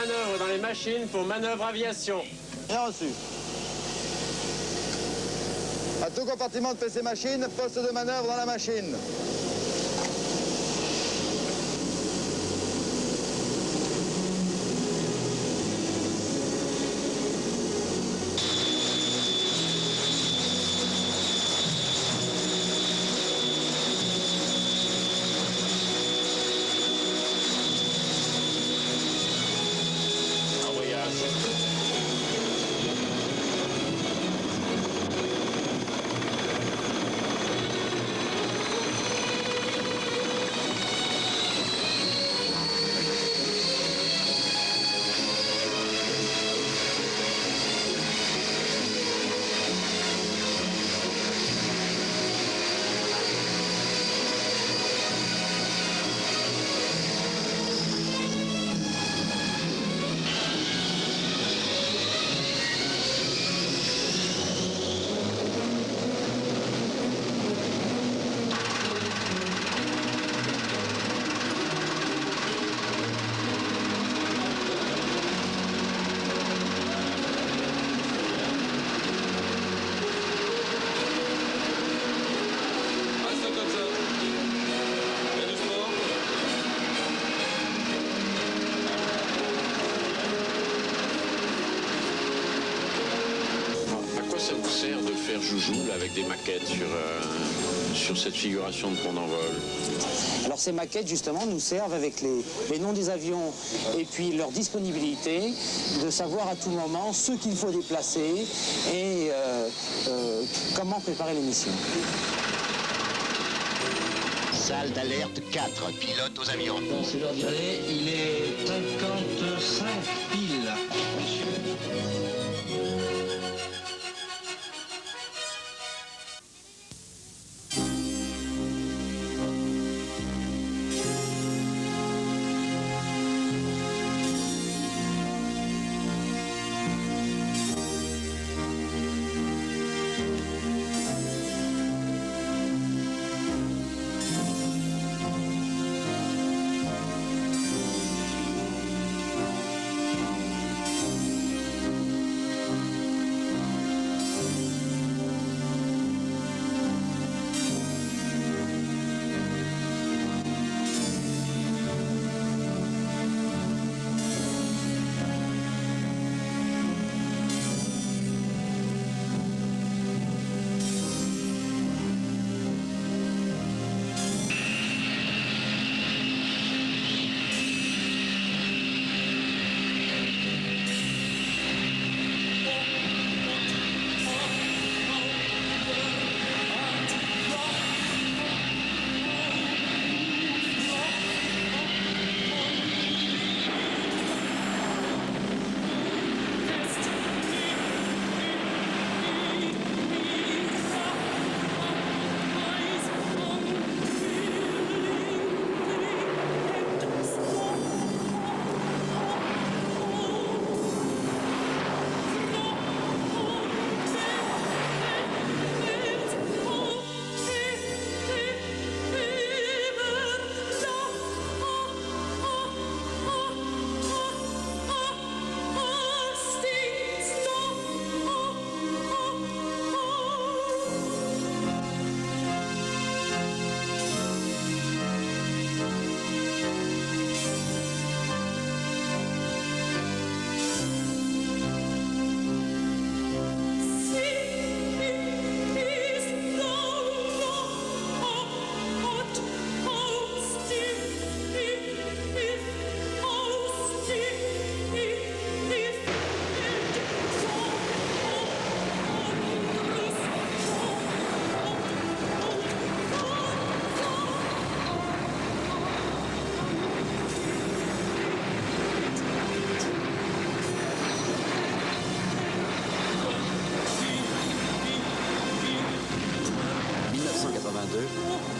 manœuvre dans les machines pour manœuvre aviation. Bien reçu. À tout compartiment de PC machine, poste de manœuvre dans la machine. Joujou avec des maquettes sur cette figuration de pont d'envol. Alors ces maquettes justement nous servent avec les noms des avions et puis leur disponibilité, de savoir à tout moment ce qu'il faut déplacer et comment préparer les missions. Salle d'alerte 4, pilote aux avions. Bon, c'est l'heure d'y aller, il est 55 piles.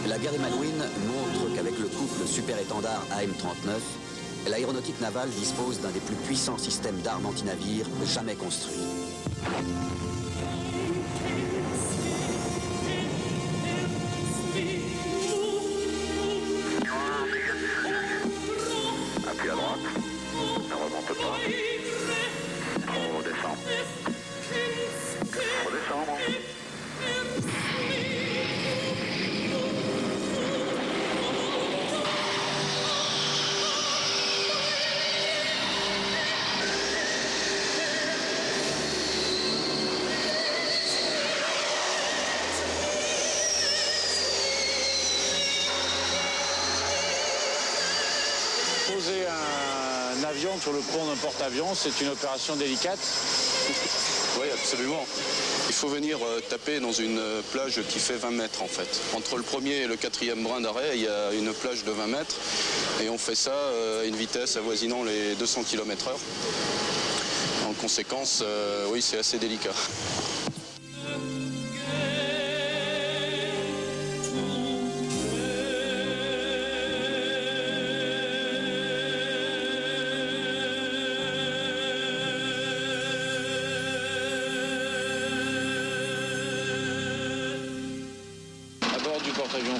La guerre des Malouines montre qu'avec le couple super-étendard AM-39, l'aéronautique navale dispose d'un des plus puissants systèmes d'armes anti-navires jamais construits. Appui à droite, ne remonte pas. Poser un avion sur le pont d'un porte-avions, c'est une opération délicate. Oui, absolument. Il faut venir taper dans une plage qui fait 20 mètres en fait. Entre le premier et le quatrième brin d'arrêt, il y a une plage de 20 mètres et on fait ça à une vitesse avoisinant les 200 km/h. En conséquence, oui, c'est assez délicat.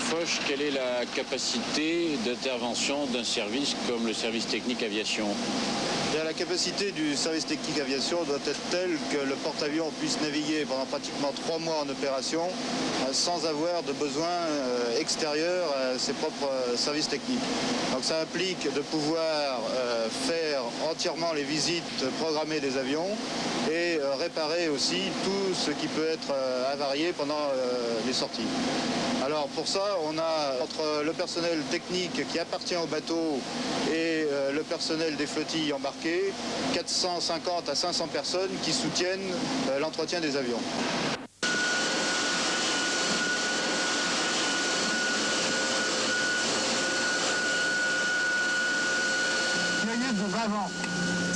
Foch, quelle est la capacité d'intervention d'un service comme le service technique aviation? La capacité du service technique aviation doit être telle que le porte-avions puisse naviguer pendant pratiquement 3 mois en opération sans avoir de besoin extérieur à ses propres services techniques. Donc ça implique de pouvoir faire entièrement les visites programmées des avions et réparer aussi tout ce qui peut être avarié pendant les sorties. Alors pour ça, on a entre le personnel technique qui appartient au bateau et le personnel des flottilles embarquées, 450 à 500 personnes qui soutiennent l'entretien des avions.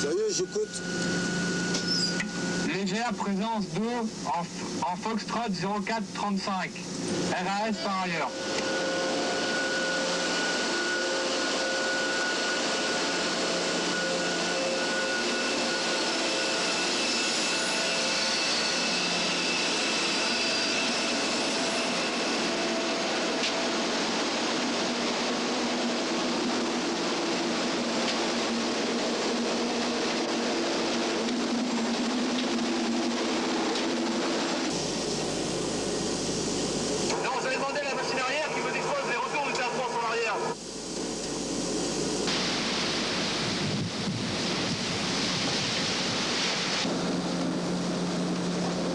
Sérieux, j'écoute. Légère présence d'eau en Foxtrot 0435. RAS par ailleurs.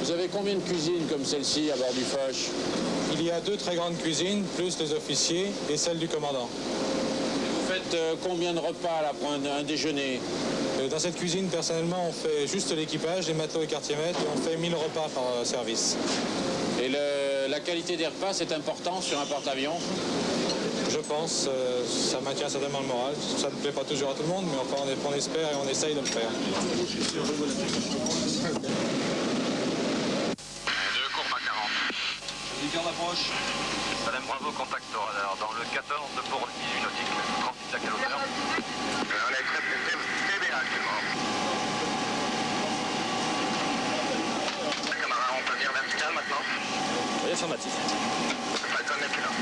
Vous avez combien de cuisines comme celle-ci à bord du Foch? Il y a 2 très grandes cuisines, plus les officiers et celle du commandant. Vous faites combien de repas là pour un déjeuner? Dans cette cuisine, personnellement, on fait juste l'équipage, les matelots et quartiers-maîtres, et on fait 1000 repas par service. Et la qualité des repas, c'est important sur un porte-avions? Je pense, ça maintient certainement le moral. Ça ne plaît pas toujours à tout le monde, mais enfin, on espère et on essaye de le faire. Garde d'approche. Madame Bravo, contact radar dans le 14 pour 18 nautique, 36 à quelle hauteur? On est très bien actuellement. Camarade, on peut venir vertical maintenant? Oui, affirmatif. Falcon n'est plus là.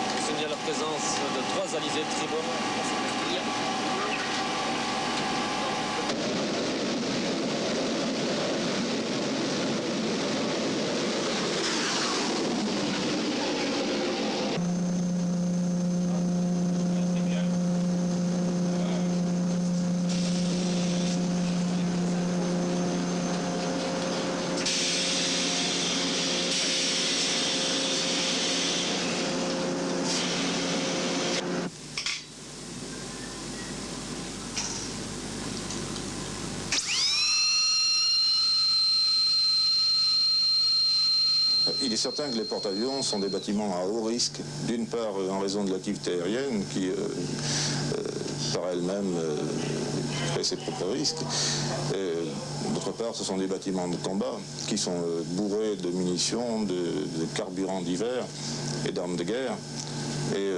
On signale la présence de 3 alizés de tribord. Il est certain que les porte-avions sont des bâtiments à haut risque, d'une part en raison de l'activité aérienne qui, par elle-même, crée ses propres risques. D'autre part, ce sont des bâtiments de combat qui sont bourrés de munitions, de carburants divers et d'armes de guerre. Et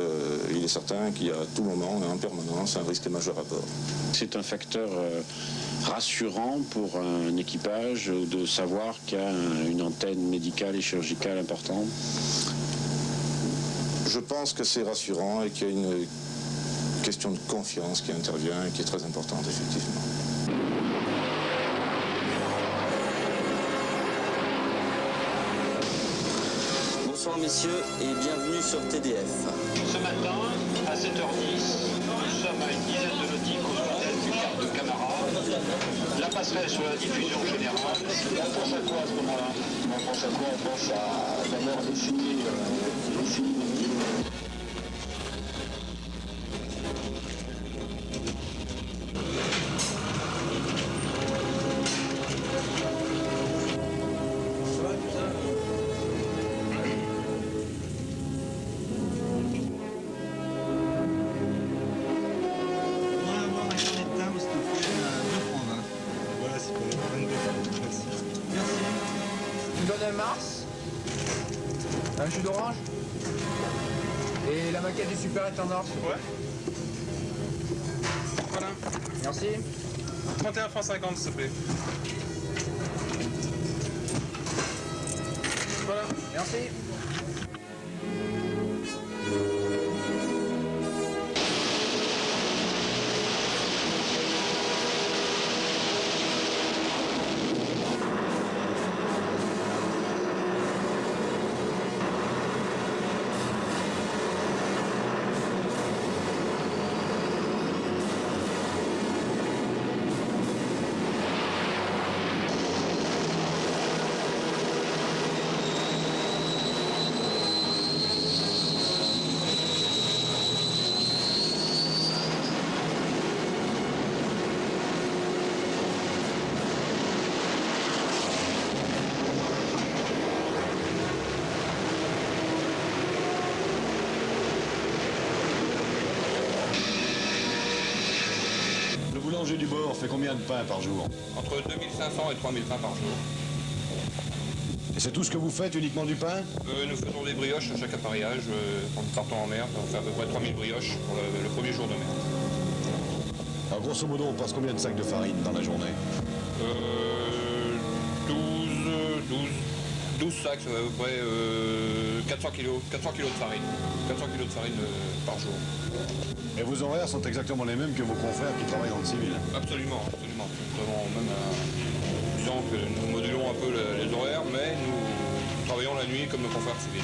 il est certain qu'il y a à tout moment, en permanence, un risque majeur à bord. C'est un facteur rassurant pour un équipage de savoir qu'il y a une antenne médicale et chirurgicale importante? Je pense que c'est rassurant et qu'il y a une question de confiance qui intervient et qui est très importante, effectivement. Bonsoir messieurs et bienvenue sur TDF. Ce matin, à 7h10, nous sommes à une dizaine de nautiques au hôtel du Cap de Camara. La passerelle sur la diffusion générale. On pense à quoi à ce moment-là? On pense à quoi? On pense à d'abord essayer de vivre. Tu donnes un Mars, un jus d'orange et la maquette du super étendard. Ouais. Voilà. Merci. 31 francs 50 s'il te plaît. Voilà. Merci. Le boulanger du bord fait combien de pains par jour? Entre 2500 et 3000 pains par jour. Et c'est tout ce que vous faites, uniquement du pain? Nous faisons des brioches à chaque appareillage. Quand nous partons en mer, on fait à peu près 3000 brioches pour le premier jour de mer. Alors grosso modo, on passe combien de sacs de farine dans la journée? 12 sacs, à peu près 400 kilos de farine. 400 kilos de farine par jour. Et vos horaires sont exactement les mêmes que vos confrères qui travaillent dans le civil? Absolument, absolument. Nous avons même disons que nous modulons un peu les horaires, mais nous travaillons la nuit comme nos confrères civils.